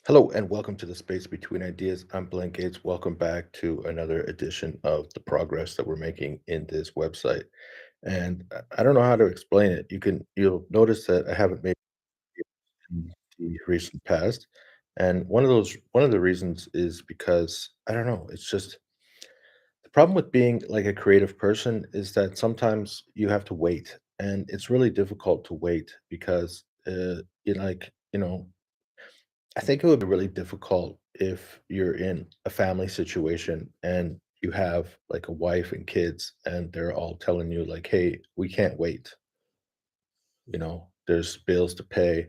Hello and welcome to the Space Between Ideas. I'm Blank Gates. Welcome back to another edition of the progress that we're making in this website. And I don't know how to explain it. You'll notice that I haven't made it in the recent past. And one of the reasons is because I don't know, it's just the problem with being like a creative person is that sometimes you have to wait. And it's really difficult to wait because I think it would be really difficult if you're in a family situation and you have like a wife and kids and they're all telling you like, "Hey, we can't wait." There's bills to pay,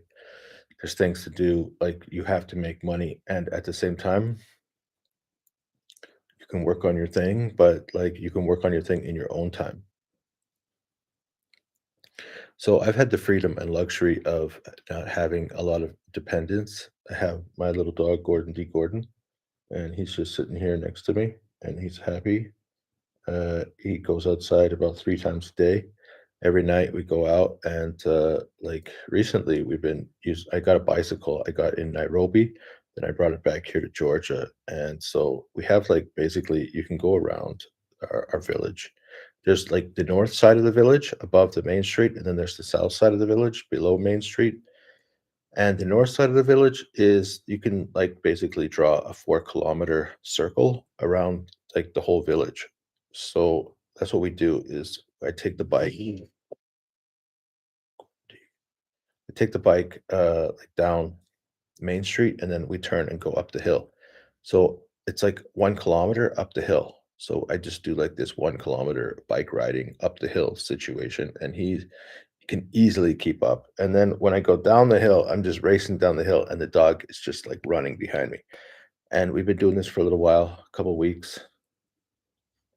there's things to do, like you have to make money and at the same time, you can work on your thing, but like you can work on your thing in your own time. So I've had the freedom and luxury of not having a lot of dependents. I have my little dog Gordon D. Gordon, and he's just sitting here next to me and he's happy. He goes outside about 3 times a day. Every night we go out and, like, recently I got a bicycle I got in Nairobi, then I brought it back here to Georgia, and so we have, like, basically you can go around our village. There's, like, the north side of the village above the main street, and then there's the south side of the village below Main Street, and the north side of the village is you can, like, basically draw a 4-kilometer circle around, like, the whole village. So, that's what we do is I like, down Main Street, and then we turn and go up the hill. So, it's, like, 1 kilometer up the hill. So, I just do, like, this 1 kilometer bike riding up the hill situation, and he can easily keep up. And then when I go down the hill, I'm just racing down the hill, and the dog is just, like, running behind me. And we've been doing this for a little while, a couple weeks,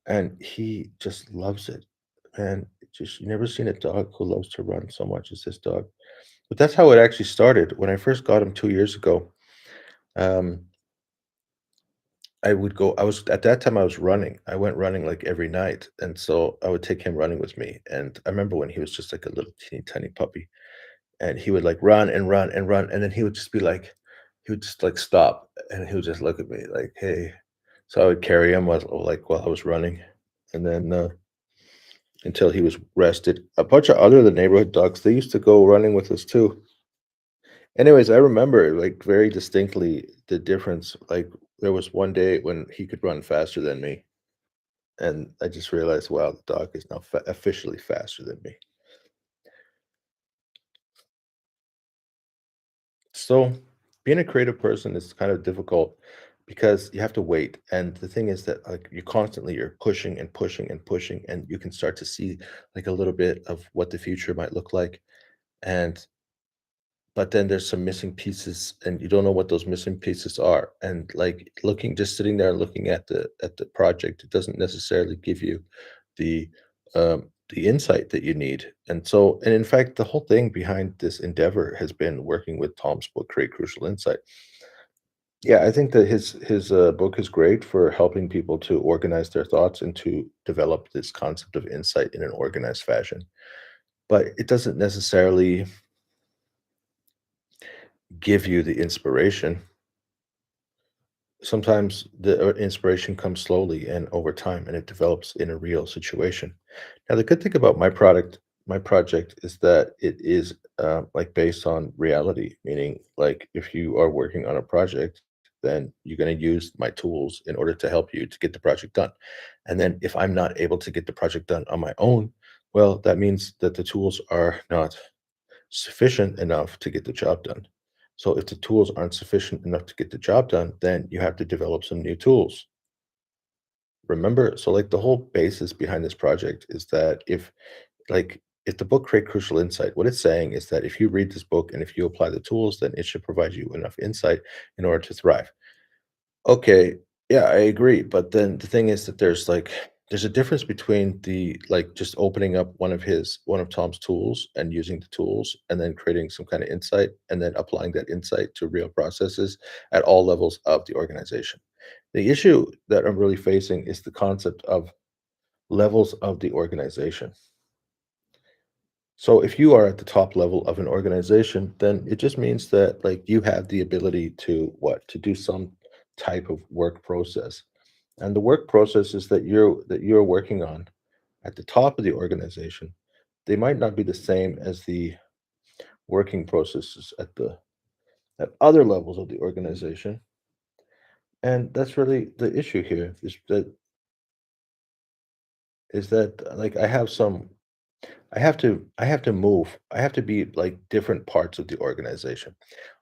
and he just loves it. And it just you never seen a dog who loves to run so much as this dog. But that's how it actually started. When I first got him 2 years ago, um, I was at that time, I was running. I went running, like, every night, and so I would take him running with me. And I remember when he was just, like, a little teeny tiny puppy, and he would, like, run and run and run, and then he would just, like, stop, and he would just look at me like, "Hey." So I would carry him while I was running, and then, until he was rested. A bunch of other the neighborhood dogs, they used to go running with us too. Anyways, I remember, like, very distinctly the difference, like, there was one day when he could run faster than me, and I just realized, wow, the dog is now officially faster than me. So, being a creative person is kind of difficult because you have to wait. And the thing is that like you're pushing and pushing and pushing, and you can start to see like a little bit of what the future might look like. And but then there's some missing pieces, and you don't know what those missing pieces are. And like just sitting there and looking at the project, it doesn't necessarily give you the the insight that you need. And in fact, the whole thing behind this endeavor has been working with Tom's book, Create Crucial Insight. Yeah, I think that his book is great for helping people to organize their thoughts and to develop this concept of insight in an organized fashion. But it doesn't necessarily give you the inspiration. Sometimes the inspiration comes slowly and over time, and it develops in a real situation. Now, the good thing about my project, is that it is like based on reality, meaning like if you are working on a project, then you're going to use my tools in order to help you to get the project done. And then if I'm not able to get the project done on my own, well, that means that the tools are not sufficient enough to get the job done. So if the tools aren't sufficient enough to get the job done, then you have to develop some new tools. Remember, so like the whole basis behind this project is that if the book Create Crucial Insight, what it's saying is that if you read this book and if you apply the tools, then it should provide you enough insight in order to thrive. Okay, yeah, I agree, but then the thing is that there's a difference between just opening up one of Tom's tools and using the tools and then creating some kind of insight and then applying that insight to real processes at all levels of the organization. The issue that I'm really facing is the concept of levels of the organization. So if you are at the top level of an organization, then it just means that like you have the ability to what? To do some type of work process. And the work processes that you're working on at the top of the organization, they might not be the same as the working processes at other levels of the organization. And that's really the issue here is that like I have to move. I have to be like different parts of the organization.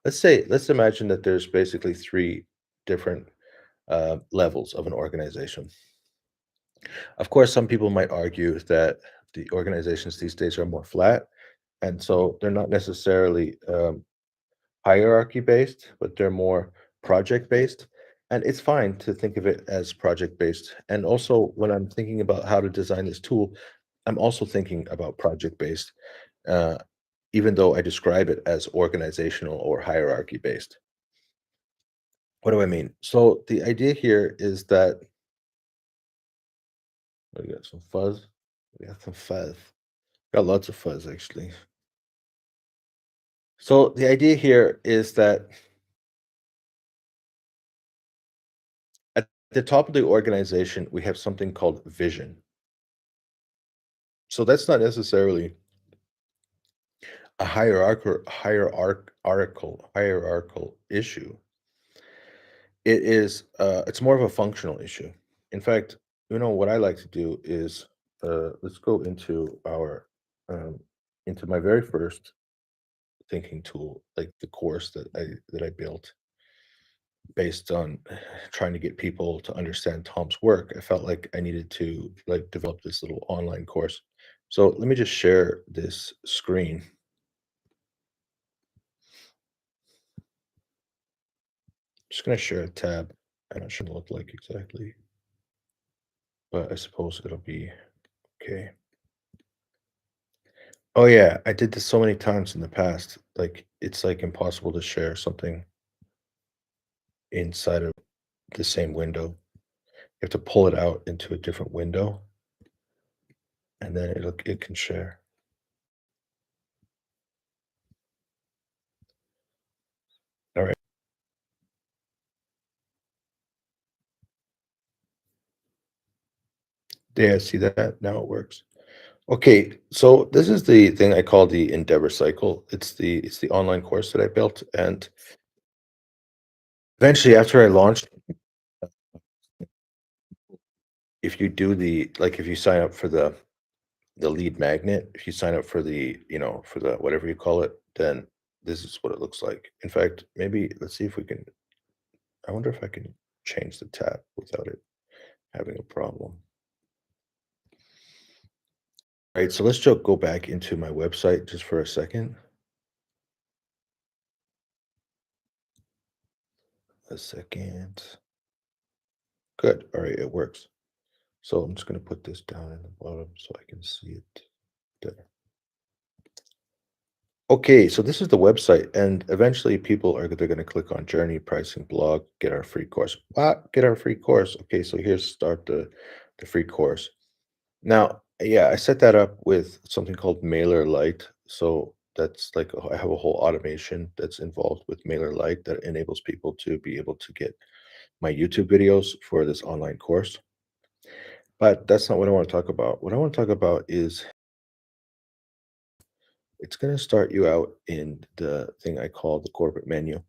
Let's imagine that there's basically three different levels of an organization. Of course, some people might argue that the organizations these days are more flat, and so they're not necessarily hierarchy based, but they're more project based. And it's fine to think of it as project based. And also, when I'm thinking about how to design this tool, I'm also thinking about project based, uh, even though I describe it as organizational or hierarchy based. What do I mean? So, the idea here is that we got some fuzz. We got some fuzz. Got lots of fuzz, actually. So, the idea here is that at the top of the organization, we have something called vision. So that's not necessarily a hierarchical issue. It's more of a functional issue. In fact, what I like to do is let's go um, into my very first thinking tool, like the course that I built based on trying to get people to understand Tom's work. I felt like I needed to like develop this little online course. So let me just share this screen. Just gonna share a tab. I don't sure what it look like exactly, but I suppose it'll be okay. Oh yeah, I did this so many times in the past. Like it's like impossible to share something inside of the same window. You have to pull it out into a different window, and then it can share. All right. Yeah, see that? Now it works. Okay, so this is the thing I call the Endeavor cycle. It's the online course that I built, and eventually, after I launched, if you do the like, if you sign up for the lead magnet, if you sign up for for the whatever you call it, then this is what it looks like. In fact, maybe let's see if we can. I wonder if I can change the tab without it having a problem. All right, so let's just go back into my website just for a second. A second. Good. All right, it works. So I'm just going to put this down in the bottom so I can see it there. Okay, so this is the website, and eventually people are they're going to click on journey, pricing, blog, get our free course. What? Get our free course. Okay, so here's start the free course. Now, yeah, I set that up with something called Mailer Lite. So that's like I have a whole automation that's involved with Mailer Lite that enables people to be able to get my YouTube videos for this online course. But that's not what I want to talk about. What I want to talk about is it's going to start you out in the thing I call the corporate menu.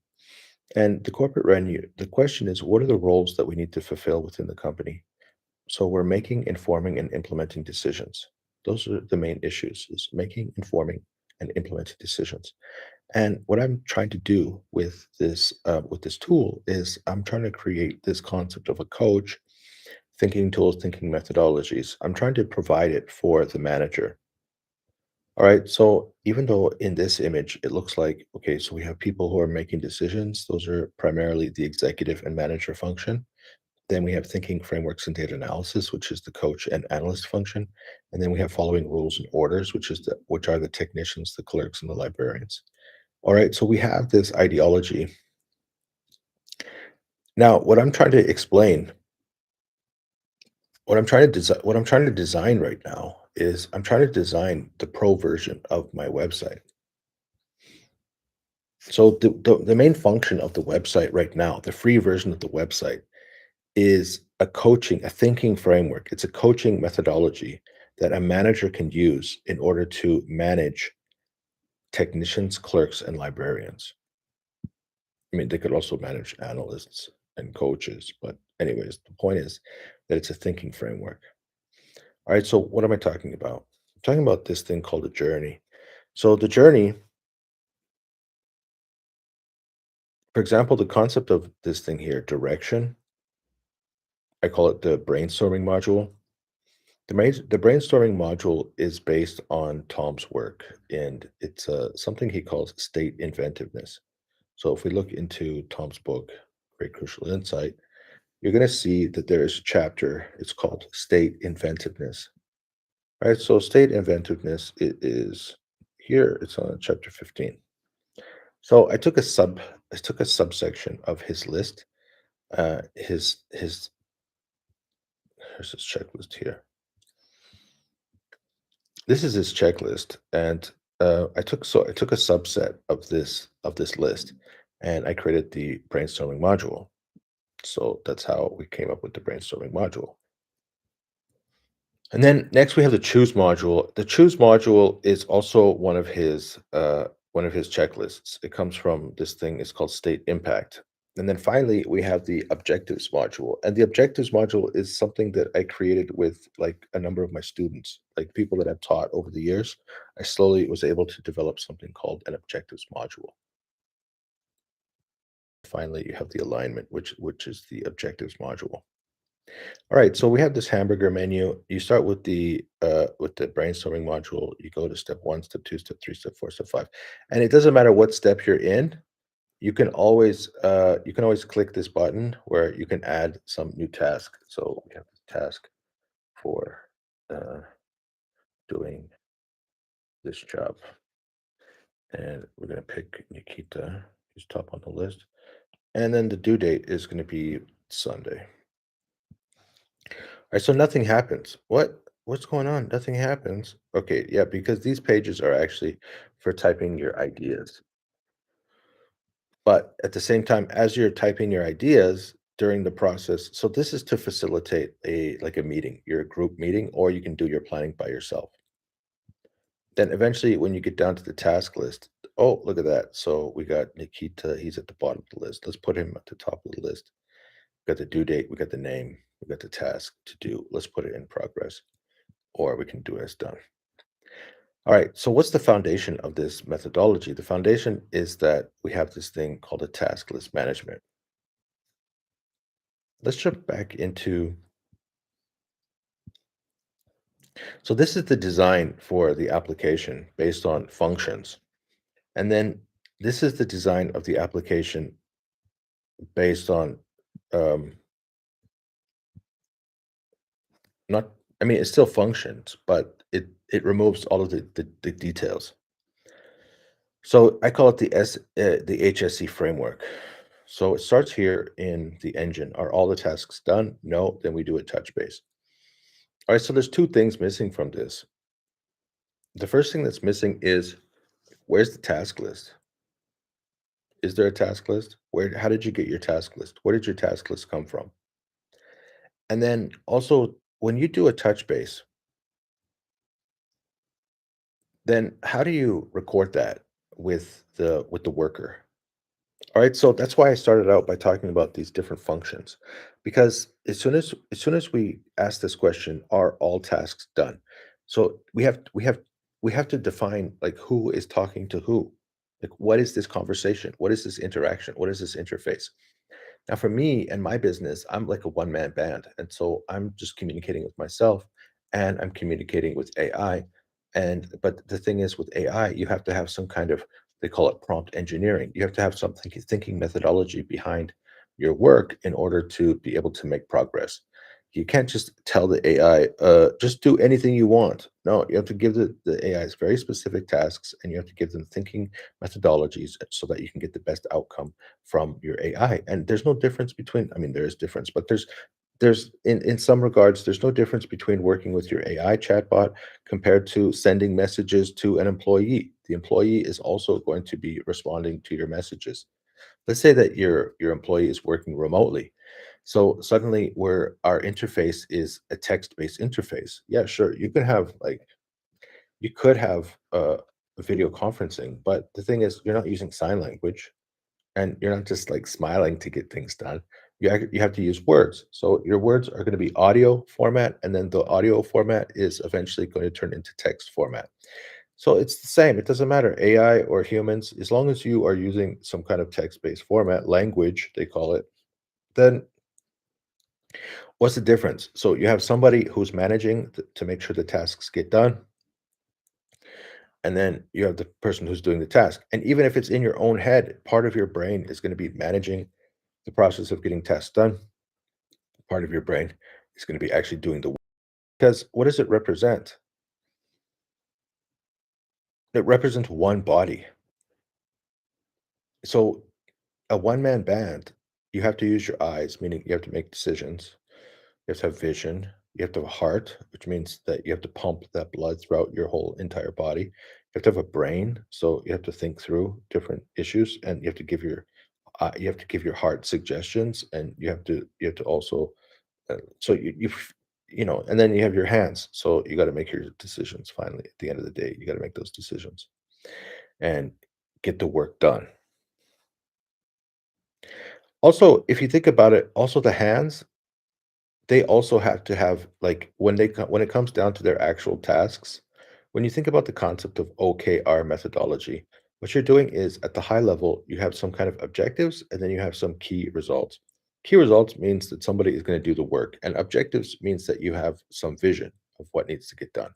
And the corporate menu, the question is, what are the roles that we need to fulfill within the company? So we're making, informing, and implementing decisions. Those are the main issues: is making, informing, and implementing decisions. And what I'm trying to do with this tool is I'm trying to create this concept of a coach, thinking tools, thinking methodologies. I'm trying to provide it for the manager. All right. So even though in this image it looks like, okay, so we have people who are making decisions, those are primarily the executive and manager function. Then we have thinking frameworks and data analysis, which is the coach and analyst function. And then we have following rules and orders, which are the technicians, the clerks, and the librarians. All right. So we have this ideology. Now, what I'm trying to explain, what I'm trying to design right now is I'm trying to design the pro version of my website. So the main function of the website right now, the free version of the website, is a thinking framework. It's a coaching methodology that a manager can use in order to manage technicians, clerks, and librarians. I mean, they could also manage analysts and coaches, but anyways, the point is that it's a thinking framework. All right, so what am I talking about? I'm talking about this thing called a journey. So the journey, for example, the concept of this thing here, direction, I call it the brainstorming module. The brainstorming module is based on Tom's work, and it's something he calls state inventiveness. So if we look into Tom's book, Great Crucial Insight, you're going to see that there is a chapter. It's called State Inventiveness. Right. So state inventiveness it is here. It's on chapter 15. So I took a subsection of his list. His Here's his checklist here. This is his checklist, and I took a subset of this list, and I created the brainstorming module. So that's how we came up with the brainstorming module. And then next we have the choose module. The choose module is also one of his checklists. It comes from this thing, it's called state impact. And then finally we have the objectives module. And the objectives module is something that I created with like a number of my students, like people that I've taught over the years. I slowly was able to develop something called an objectives module. Finally, you have the alignment, which is the objectives module. All right, so we have this hamburger menu. You start with the brainstorming module. You go to step 1, step 2, step 3, step 4, step 5. And it doesn't matter what step you're in, you can always click this button where you can add some new task. So we have this task for uh, doing this job. And we're gonna pick Nikita, who's top on the list. And then the due date is gonna be Sunday. Alright, so nothing happens. What? What's going on? Nothing happens. Okay, yeah, because these pages are actually for typing your ideas. But at the same time, as you're typing your ideas during the process, so this is to facilitate a like a meeting, your group meeting, or you can do your planning by yourself. Then eventually, when you get down to the task list, oh, look at that. So we got Nikita, he's at the bottom of the list. Let's put him at the top of the list. We got the due date, we got the name, we got the task to do. Let's put it in progress, or we can do it as done. All right. So what's the foundation of this methodology? The foundation is that we have this thing called a task list management. Let's jump back into, so this is the design for the application based on functions. And then this is the design of the application based on um, not, I mean, it still functions, but it removes all of the details. So I call it the HSC framework. So it starts here in the engine. Are all the tasks done? No, then we do a touch base. All right, so there's two things missing from this. The first thing that's missing is, where's the task list? Is there a task list? How did you get your task list? Where did your task list come from? And then also, when you do a touch base, then how do you record that with the worker? All right, so that's why I started out by talking about these different functions, because as soon as we ask this question, are all tasks done? So we have to define like who is talking to who. Like what is this conversation? What is this interaction? What is this interface? Now, for me and my business, I'm like a one-man band, and so I'm just communicating with myself, and I'm communicating with AI. And but the thing is, with AI, you have to have some kind of, they call it prompt engineering. You have to have some thinking methodology behind your work in order to be able to make progress. You can't just tell the AI, just do anything you want. No, you have to give the AIs very specific tasks, and you have to give them thinking methodologies so that you can get the best outcome from your AI. And there's no difference between, I mean, there is difference, but In some regards, there's no difference between working with your AI chatbot compared to sending messages to an employee. The employee is also going to be responding to your messages. Let's say that your employee is working remotely. So suddenly where our interface is a text-based interface. Yeah, sure. You could have video conferencing, but the thing is you're not using sign language. And you're not just, like, smiling to get things done. You have to use words. So your words are gonna be audio format, and then the audio format is eventually going to turn into text format. So it's the same, it doesn't matter, AI or humans, as long as you are using some kind of text-based format, language, they call it, then what's the difference? So you have somebody who's managing to make sure the tasks get done, and then you have the person who's doing the task. And even if it's in your own head, part of your brain is gonna be managing the process of getting tasks done. Part of your brain is going to be actually doing the work. Because what does it represent? It represents one body. So a one-man band, you have to use your eyes, meaning you have to make decisions. You have to have vision. You have to have a heart, which means that you have to pump that blood throughout your whole entire body. You have to have a brain, so you have to think through different issues, and you have to give your heart suggestions, and you have to also so and then you have your hands. So you got to make your decisions finally. At the end of the day, you got to make those decisions and get the work done. Also, if you think about it, also the hands, they also have to have like when it comes down to their actual tasks, when you think about the concept of OKR methodology, what you're doing is at the high level, you have some kind of objectives and then you have some key results. Key results means that somebody is going to do the work, and objectives means that you have some vision of what needs to get done.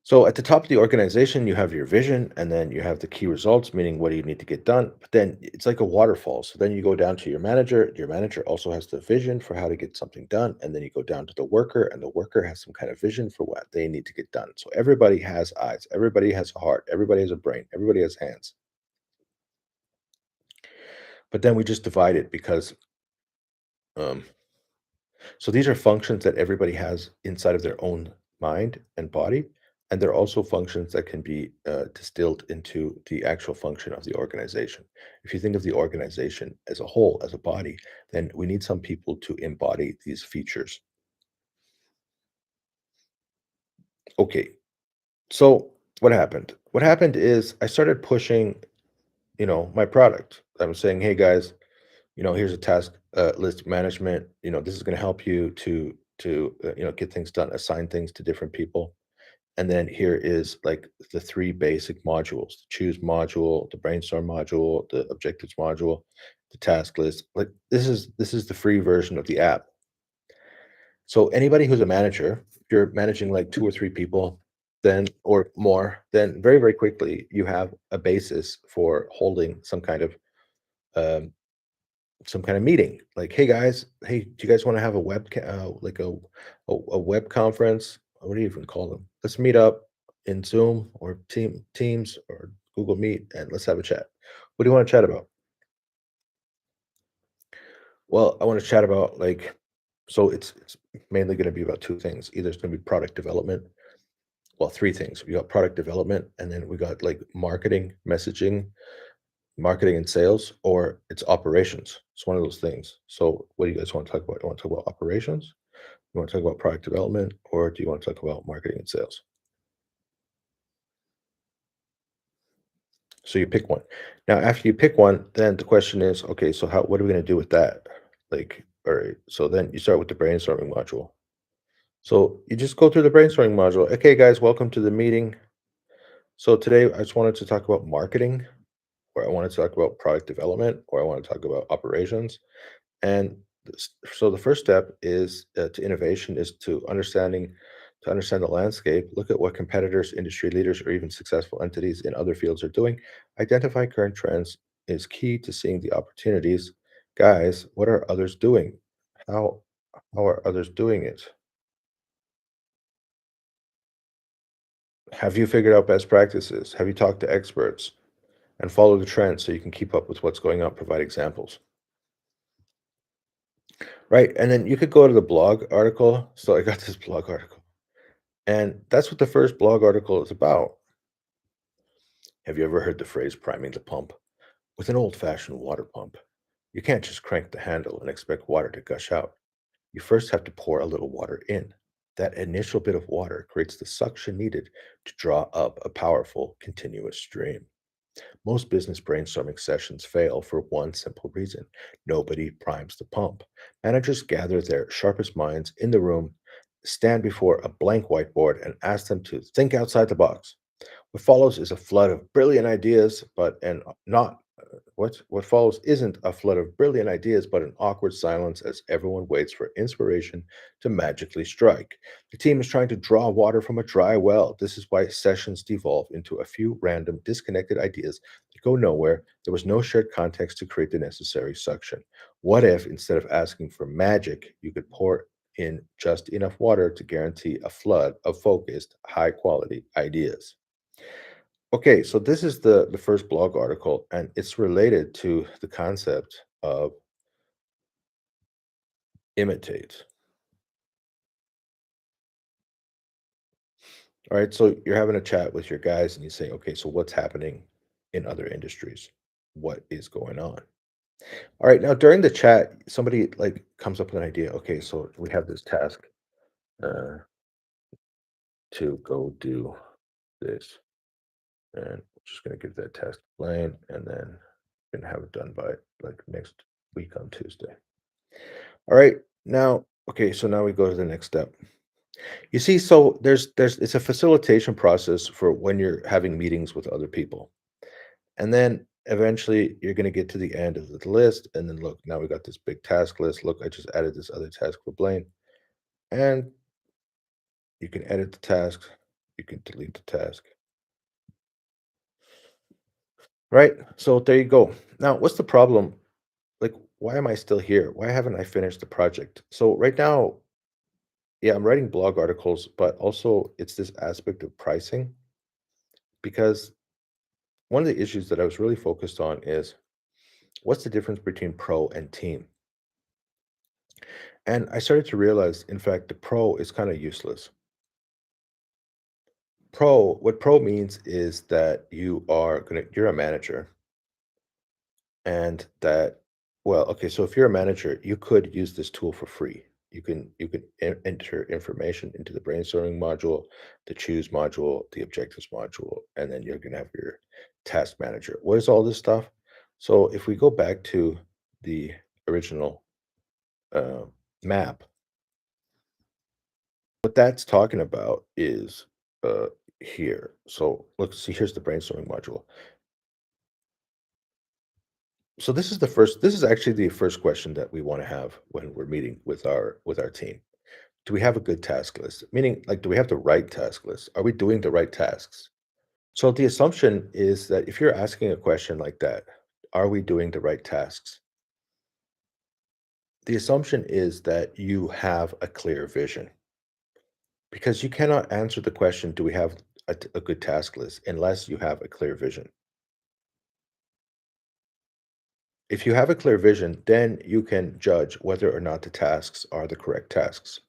So at the top of the organization, you have your vision, and then you have the key results, meaning what do you need to get done. But then it's like a waterfall. So then you go down to your manager. Your manager also has the vision for how to get something done. And then you go down to the worker, and the worker has some kind of vision for what they need to get done. So everybody has eyes, everybody has a heart, everybody has a brain, everybody has hands. But then we just divide it because um, so these are functions that everybody has inside of their own mind and body, and they're also functions that can be distilled into the actual function of the organization. If you think of the organization as a whole, as a body, then we need some people to embody these features. Okay, so what happened? What happened is I started pushing, my product. I was saying, hey guys, here's a task list management. This is going to help you to get things done, assign things to different people. And then here is like the three basic modules: the choose module, the brainstorm module, the objectives module, the task list. Like this is the free version of the app. So anybody who's a manager, if you're managing like two or three people, then or more, then very, very quickly you have a basis for holding some kind of meeting. Like, hey guys, hey, do you guys want to have a like a web conference? What do you even call them? Let's meet up in Zoom or Teams or Google Meet and let's have a chat. What do you want to chat about? Well, I want to chat about so it's mainly going to be about two things. Either it's going to be product development. Well, three things. We got product development, and then we got like marketing, messaging, marketing and sales, or it's operations. It's one of those things. So what do you guys want to talk about? You want to talk about operations? You want to talk about product development, or do you want to talk about marketing and sales? So you pick one. Now, after you pick one, then the question is, okay, so what are we going to do with that? Like, all right. So then you start with the brainstorming module. So you just go through the brainstorming module. Okay, guys, welcome to the meeting. So today I just wanted to talk about marketing, or I want to talk about product development, or I want to talk about operations. And so the first step is to innovation is to understand the landscape, look at what competitors, industry leaders, or even successful entities in other fields are doing. Identify current trends is key to seeing the opportunities. Guys, what are others doing? How how are others doing it? Have you figured out best practices? Have you talked to experts? And follow the trends so you can keep up with what's going on. Provide examples. Right, and then you could go to the blog article. So I got this blog article, and that's what the first blog article is about. Have you ever heard the phrase priming the pump? With an old-fashioned water pump, you can't just crank the handle and expect water to gush out. You first have to pour a little water in. That initial bit of water creates the suction needed to draw up a powerful, continuous stream. Most business brainstorming sessions fail for one simple reason: nobody primes the pump. Managers gather their sharpest minds in the room, stand before a blank whiteboard, and ask them to think outside the box. What follows is a flood of brilliant ideas, but and not what follows isn't a flood of brilliant ideas, but an awkward silence as everyone waits for inspiration to magically strike. The team is trying to draw water from a dry well. This is why sessions devolve into a few random, disconnected ideas that go nowhere. There was no shared context to create the necessary suction. What if, instead of asking for magic, you could pour in just enough water to guarantee a flood of focused, high quality ideas? Okay, so this is the first blog article, and it's related to the concept of imitate. All right, so you're having a chat with your guys, and you say, okay, so what's happening in other industries? What is going on? All right, now during the chat, somebody like comes up with an idea. Okay, so we have this task uh, to go do this, and we're just gonna give that task to Blaine, and then gonna have it done by like next week on Tuesday. All right. Now, okay, so now we go to the next step. You see, so there's it's a facilitation process for when you're having meetings with other people. And then eventually you're going to get to the end of the list and then look, now we got this big task list. Look, I just added this other task for Blaine. And you can edit the task, you can delete the task. Right? So there you go. Now, what's the problem? Like, why am I still here? Why haven't I finished the project? So right now, yeah, I'm writing blog articles, but also it's this aspect of pricing because one of the issues that I was really focused on is what's the difference between pro and team? And I started to realize, in fact, the pro is kind of useless. What pro means is that you're a manager and that, well, okay, so if you're a manager, you could use this tool for free. You can enter information into the brainstorming module, the choose module, the objectives module, and then you're gonna have your task manager. What is all this stuff? So if we go back to the original uh, map, what that's talking about is uh, here. So look, see, here's the brainstorming module. So this is actually the first question that we want to have when we're meeting with our team. Do we have a good task list? Meaning, like, do we have the right task list? Are we doing the right tasks? So the assumption is that if you're asking a question like that, are we doing the right tasks? The assumption is that you have a clear vision because you cannot answer the question, do we have a good task list, unless you have a clear vision. If you have a clear vision, then you can judge whether or not the tasks are the correct tasks.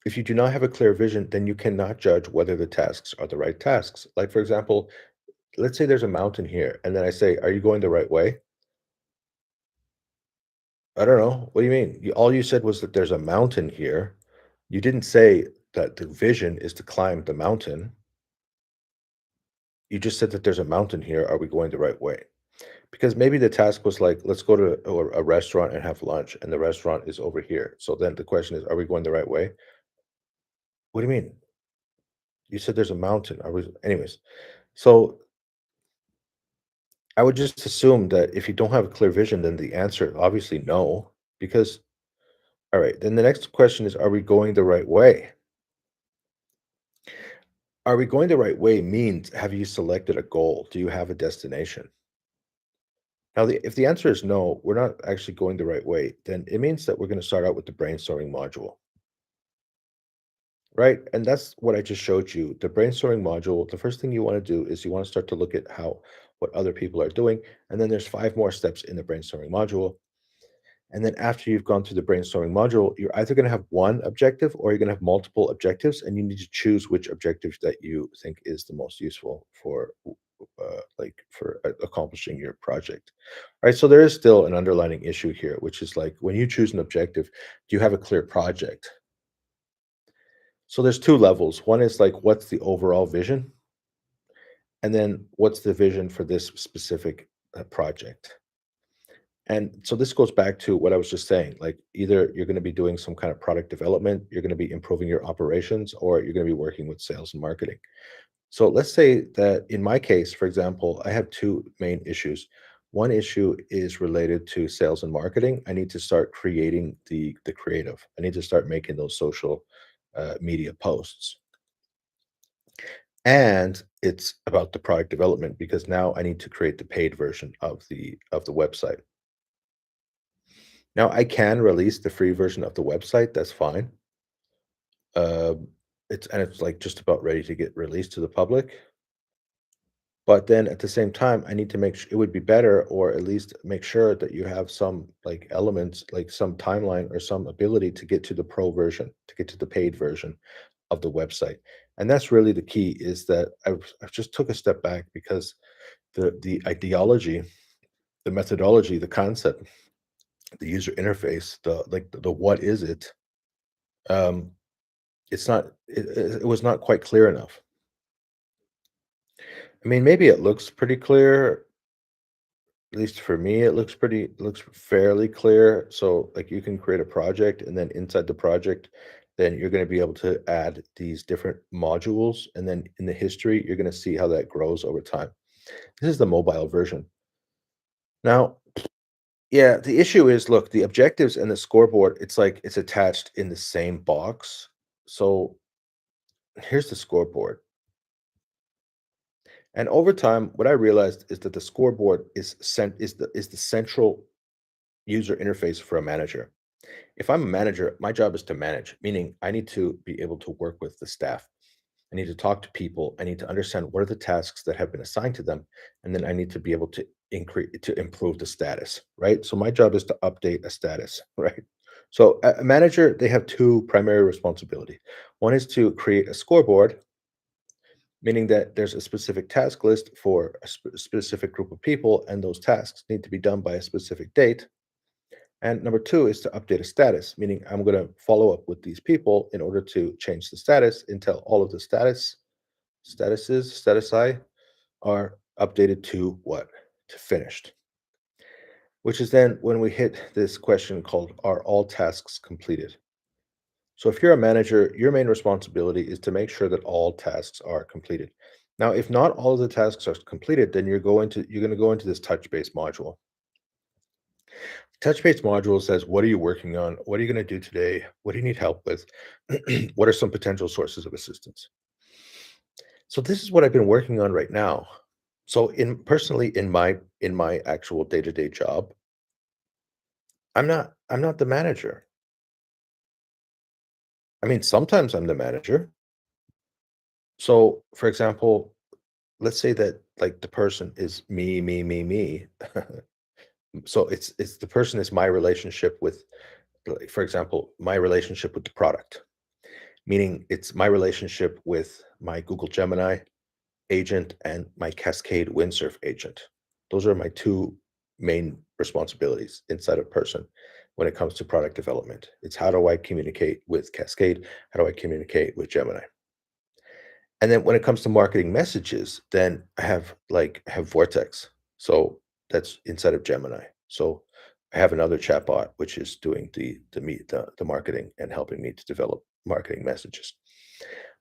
If you do not have a clear vision, then you cannot judge whether the tasks are the right tasks. Like, for example, let's say there's a mountain here, and then I say, are you going the right way? I don't know. What do you mean? All you said was that there's a mountain here. You didn't say that the vision is to climb the mountain. You just said that there's a mountain here. Are we going the right way? Because maybe the task was like, let's go to a restaurant and have lunch, and the restaurant is over here. So then the question is, are we going the right way? What do you mean? You said there's a mountain. Are we anyways? So I would just assume that if you don't have a clear vision, then the answer obviously no. Because all right, then the next question is, are we going the right way? Are we going the right way means have you selected a goal? Do you have a destination? Now, if the answer is no, we're not actually going the right way, then it means that we're going to start out with the brainstorming module, right? And that's what I just showed you. The brainstorming module, the first thing you want to do is you want to start to look at what other people are doing. And then there's 5 more steps in the brainstorming module. And then after you've gone through the brainstorming module, you're either going to have one objective or you're going to have multiple objectives, and you need to choose which objective that you think is the most useful for accomplishing your project. All right, so there is still an underlying issue here, which is like when you choose an objective, do you have a clear project? So there's two levels. One is like what's the overall vision, and then what's the vision for this specific project. And so this goes back to what I was just saying, like either you're going to be doing some kind of product development, you're going to be improving your operations, or you're going to be working with sales and marketing. So let's say that in my case, for example, I have two main issues. One issue is related to sales and marketing. I need to start creating the creative. I need to start making those social media posts. And it's about the product development because now I need to create the paid version of the website. Now I can release the free version of the website, that's fine. It's, like, just about ready to get released to the public, but then at the same time, I need to make it would be better or at least make sure that you have some, like, elements, like some timeline or some ability to get to the pro version, to get to the paid version of the website, and that's really the key is that I've just took a step back because the ideology, the methodology, the concept, the user interface, the what is it, um, it's not it was not quite clear enough. I mean, maybe it looks pretty clear, at least for me, it looks fairly clear. So, like, you can create a project, and then inside the project, then you're gonna be able to add these different modules, and then in the history, you're gonna see how that grows over time. This is the mobile version. Now, yeah, the issue is, look, the objectives and the scoreboard, it's like it's attached in the same box. So, here's the scoreboard. And over time, what I realized is that the scoreboard is the central user interface for a manager. If I'm a manager, my job is to manage, meaning I need to be able to work with the staff. I need to talk to people. I need to understand what are the tasks that have been assigned to them, and then I need to be able to improve the status, right? So my job is to update a status, right? So a manager, they have two primary responsibilities. One is to create a scoreboard, meaning that there's a specific task list for a specific group of people, and those tasks need to be done by a specific date. And number two is to update a status, meaning I'm going to follow up with these people in order to change the status until all of the statusi are updated to what? To finished. Which is then when we hit this question called are all tasks completed? So if you're a manager, your main responsibility is to make sure that all tasks are completed. Now, if not all of the tasks are completed, then you're going to go into this touch base module. Touch base module says, what are you working on? What are you going to do today? What do you need help with? What are some potential sources of assistance? So this is what I've been working on right now. So personally in my actual day-to-day job, I'm not the manager. I mean, sometimes I'm the manager. So, for example, let's say that like the person is me. So it's the person is my relationship with, like, for example, my relationship with the product, meaning it's my relationship with my Google Gemini agent and my Cascade Windsurf agent. Those are my two main responsibilities inside a person when it comes to product development. It's how do I communicate with Cascade? How do I communicate with Gemini? And then when it comes to marketing messages, then I have Vortex. So that's inside of Gemini. So I have another chatbot which is doing the marketing and helping me to develop marketing messages.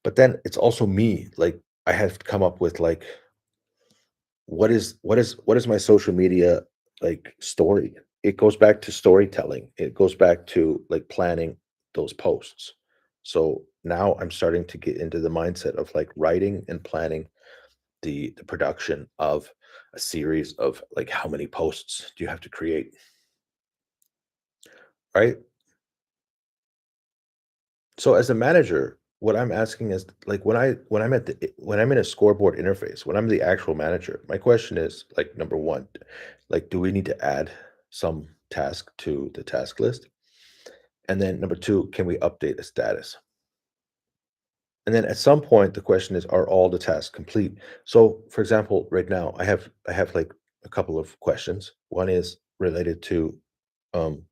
But then it's also me. Like I have to come up with like what is my social media like story? It goes back to storytelling. It goes back to like planning those posts. So now I'm starting to get into the mindset of like writing and planning the production of a series of like how many posts do you have to create, right? So as a manager, what I'm asking is like when I'm at when I'm in a scoreboard interface, when I'm the actual manager, my question is like number one, like do we need to add some? task to the task list? And then number 2, can we update a status? And then at some point, the question is, are all the tasks complete? So, for example, right now, I have like a couple of questions. One is related to um,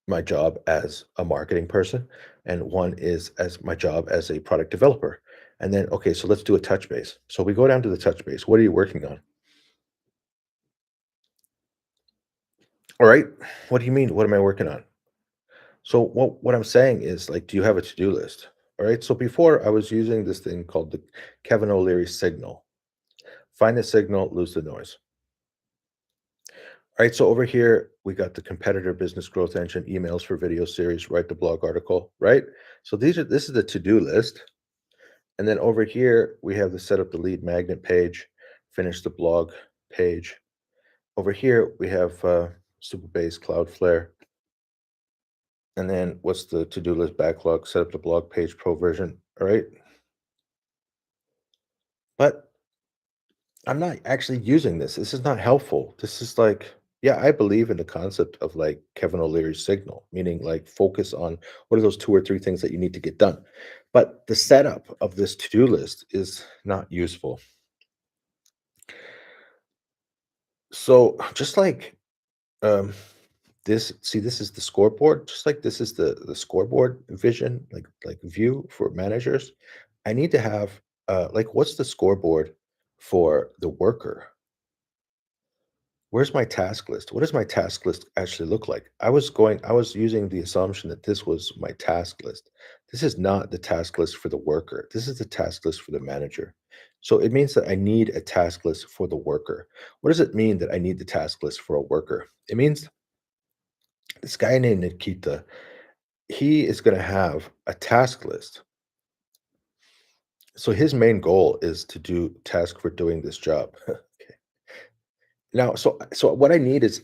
my job as a marketing person, and one is as my job as a product developer. And then, okay, so let's do a touch base. So we go down to the touch base. What are you working on? All right. What do you mean? What am I working on? So what I'm saying is like, do you have a to-do list? All right. So before I was using this thing called the Kevin O'Leary signal. Find the signal, lose the noise. All right. So over here, we got the competitor business growth engine, emails for video series, write the blog article, right? So this is the to-do list. And then over here, we have the set up the lead magnet page, finish the blog page. Over here, we have Superbase, Cloudflare. And then what's the to-do list backlog, set up the blog page pro version. All right. But I'm not actually using this. This is not helpful. This is like, yeah, I believe in the concept of like Kevin O'Leary's signal, meaning like focus on what are those 2 or 3 things that you need to get done. But the setup of this to-do list is not useful. So just like um this is the scoreboard, just like this is the scoreboard vision, like view for managers. I need to have like what's the scoreboard for the worker? Where's my task list? What does my task list actually look like? I was using the assumption that this was my task list. This is not the task list for the worker. This is the task list for the manager. So it means that I need a task list for the worker. What does it mean that I need the task list for a worker? It means this guy named Nikita, he is going to have a task list. So his main goal is to do task for doing this job. Okay. Now, so what I need is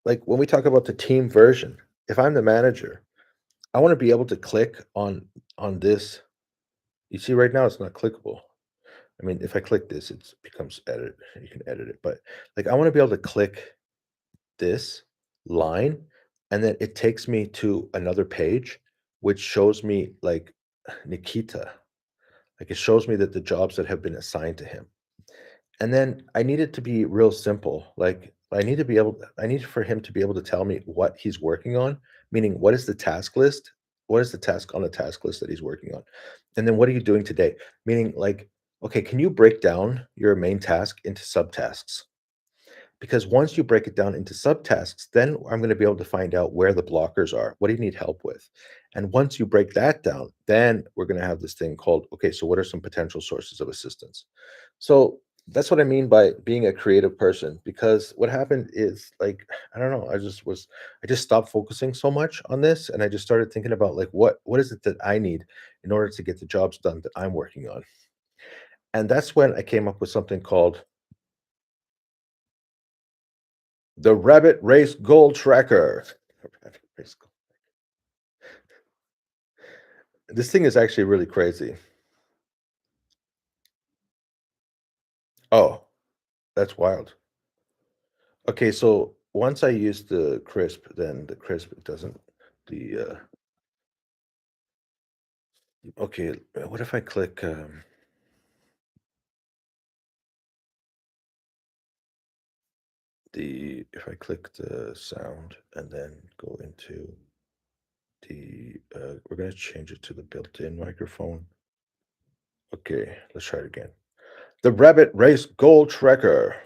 like when we talk about the team version, if I'm the manager, I want to be able to click on this. You see right now it's not clickable. I mean, if I click this, it becomes edit. You can edit it, but like I want to be able to click this line and then it takes me to another page which shows me like Nikita. Like it shows me that the jobs that have been assigned to him. And then I need it to be real simple. Like I need for him to be able to tell me what he's working on, meaning what is the task list? What is the task on the task list that he's working on? And then what are you doing today? Meaning like, okay, can you break down your main task into subtasks? Because once you break it down into subtasks, then I'm going to be able to find out where the blockers are. What do you need help with? And once you break that down, then we're going to have this thing called, okay, so what are some potential sources of assistance? So that's what I mean by being a creative person. Because what happened is like, I don't know, I just stopped focusing so much on this. And I just started thinking about like, what is it that I need in order to get the jobs done that I'm working on? And that's when I came up with something called the Rabbit Race Goal Tracker. Rabbit Race Goal. This thing is actually really crazy. Oh, that's wild. Okay, so once I use the crisp, then the crisp doesn't the okay, what if I click the if I click the sound and then go into the we're gonna change it to the built-in microphone. Okay, let's try it again. The Rabbit Race Goal Tracker.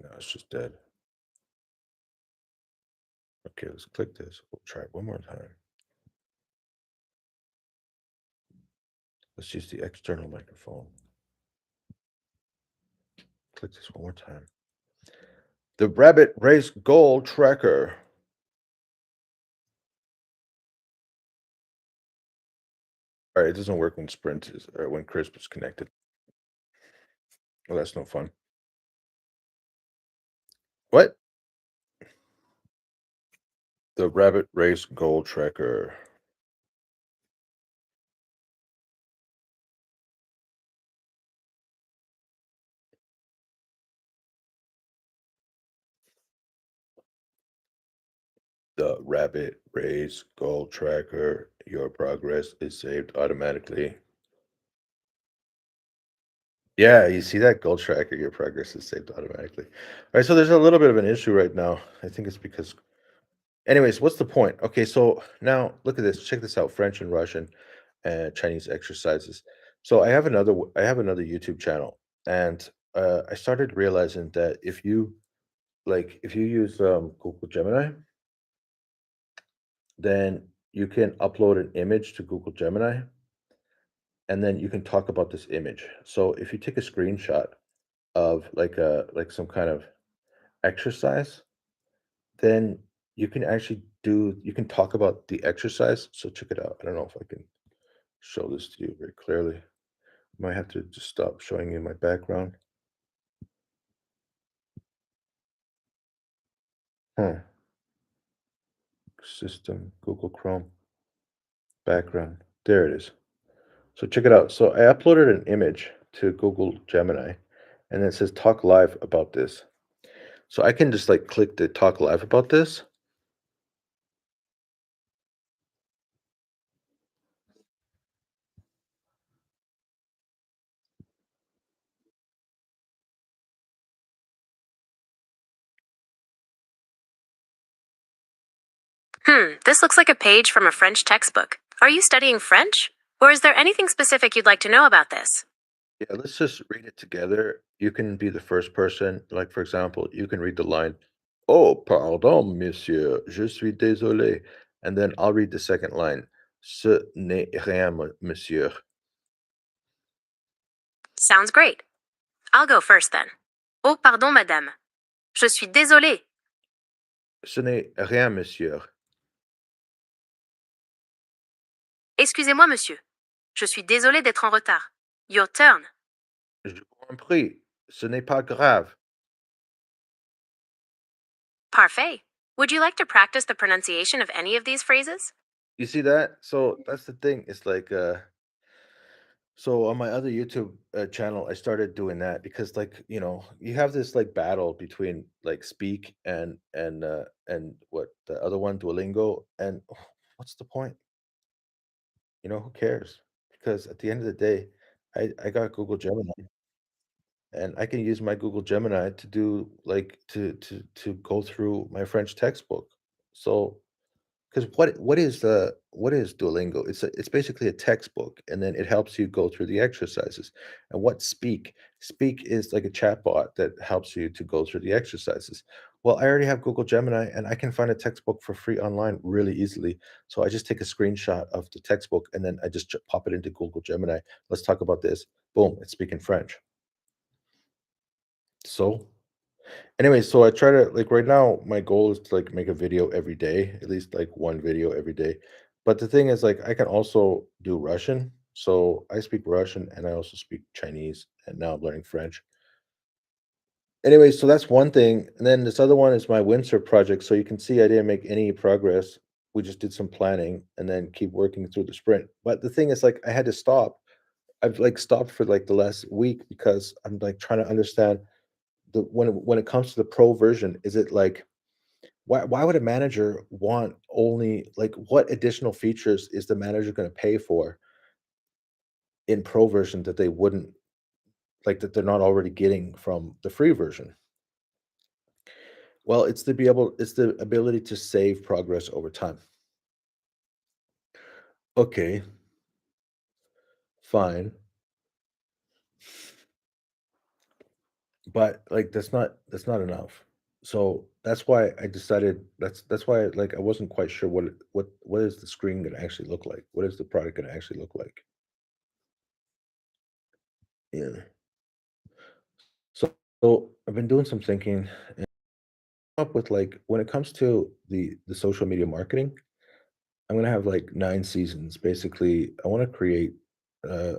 No, it's just dead. Okay, let's click this. We'll try it one more time. Let's use the external microphone. Click this one more time. The Rabbit Race Goal Tracker. All right, it doesn't work when Sprint is or when Crisp is connected. Well, that's no fun. What? The Rabbit Race Goal Tracker. The rabbit race goal tracker. Your progress is saved automatically. Yeah, you see that goal tracker, your progress is saved automatically. All right, so there's a little bit of an issue right now. I think it's because anyways, what's the point? Okay, so now look at this. Check this out. French and Russian and Chinese exercises. So I have another YouTube channel, and I started realizing that if you use Google Gemini, then you can upload an image to Google Gemini, and then you can talk about this image. So if you take a screenshot of like some kind of exercise, then you can talk about the exercise. So check it out. I don't know if I can show this to you very clearly. Might have to just stop showing you my background. Huh. System, Google Chrome, background. There it is. So check it out. So I uploaded an image to Google Gemini, and it says talk live about this. So I can just like click the talk live about this. This looks like a page from a French textbook. Are you studying French? Or is there anything specific you'd like to know about this? Yeah, let's just read it together. You can be the first person. Like, for example, you can read the line, "Oh, pardon, monsieur, je suis désolé." And then I'll read the second line, "Ce n'est rien, monsieur." Sounds great. I'll go first then. Oh, pardon, madame. Je suis désolé. Ce n'est rien, monsieur. Excusez-moi, monsieur. Je suis désolé d'être en retard. Your turn. Je vous en prie, ce n'est pas grave. Parfait. Would you like to practice the pronunciation of any of these phrases? You see that? So that's the thing. It's like, so on my other YouTube channel, I started doing that because, like, you have this like battle between like Speak and what the other one, Duolingo, and what's the point? Who cares? Because at the end of the day, I got Google Gemini, and I can use my Google Gemini to do like to go through my French textbook. So, because what is Duolingo? It's basically a textbook, and then it helps you go through the exercises. And what Speak? Speak is like a chatbot that helps you to go through the exercises. Well, I already have Google Gemini, and I can find a textbook for free online really easily. So I just take a screenshot of the textbook, and then I just pop it into Google Gemini. Let's talk about this. Boom! It's speaking French. So anyway, so I try to like right now, my goal is to like make a video every day, at least like one video every day. But the thing is, like, I can also do Russian. So I speak Russian and I also speak Chinese, and now I'm learning French. Anyway, so that's one thing. And then this other one is my Windsor project. So you can see I didn't make any progress. We just did some planning and then keep working through the sprint. But the thing is, like, I had to stop. I've like stopped for like the last week because I'm like trying to understand the when it comes to the pro version, is it like why would a manager want only like what additional features is the manager going to pay for in pro version that they wouldn't like that they're not already getting from the free version? Well, it's the ability to save progress over time. Okay, fine. But like that's not enough. So that's why I decided that's why like I wasn't quite sure what is the screen going to actually look like? What is the product going to actually look like? Yeah. So, so I've been doing some thinking and up with like when it comes to the social media marketing, I'm gonna have like 9 seasons. Basically, I want to create. Uh,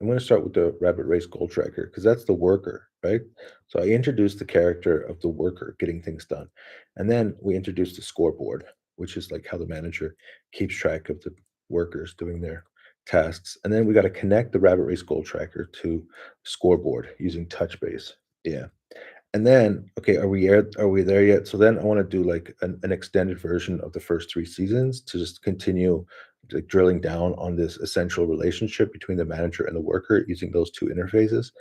I'm gonna start with the Rabbit Race Goal Tracker because that's the worker, right? So I introduced the character of the worker getting things done, and then we introduced the scoreboard, which is like how the manager keeps track of the workers doing their tasks, and then we got to connect the Rabbit Race Goal Tracker to scoreboard using Touchbase. Yeah. And then, okay, are we there yet? So then I wanna do, like, an extended version of the first 3 seasons to just continue, like, drilling down on this essential relationship between the manager and the worker using those 2 interfaces.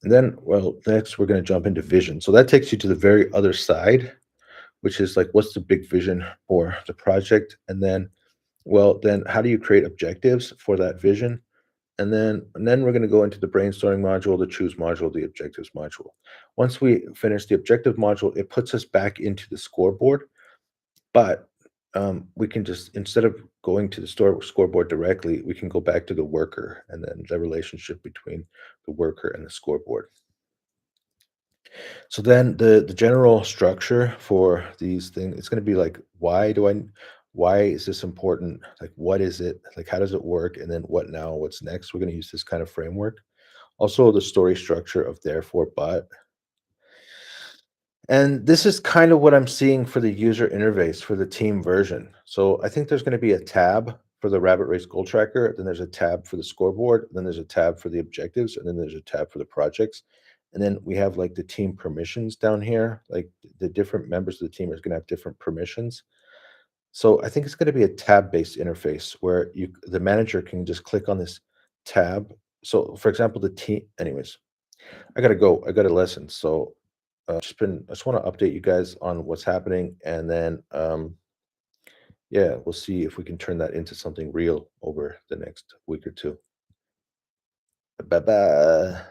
And then, well, next we're gonna jump into vision. So that takes you to the very other side, which is, like, what's the big vision for the project? And then, well, then how do you create objectives for that vision? And then we're going to go into the brainstorming module, the choose module, the objectives module. Once we finish the objective module, it puts us back into the scoreboard, but we can just, instead of going to the scoreboard directly, we can go back to the worker and then the relationship between the worker and the scoreboard. So then the general structure for these things, it's going to be like, why is this important? Like, what is it? Like, how does it work? And then what now? What's next? We're going to use this kind of framework. Also, the story structure of therefore, but. And this is kind of what I'm seeing for the user interface for the team version. So I think there's going to be a tab for the Rabbit Race Goal Tracker. Then there's a tab for the scoreboard. Then there's a tab for the objectives. And then there's a tab for the projects. And then we have like the team permissions down here. Like the different members of the team are going to have different permissions. So I think it's going to be a tab-based interface where the manager can just click on this tab. So for example, the team, anyways, I gotta go. I got a lesson. So I just want to update you guys on what's happening, and then yeah, we'll see if we can turn that into something real over the next week or two. Bye bye.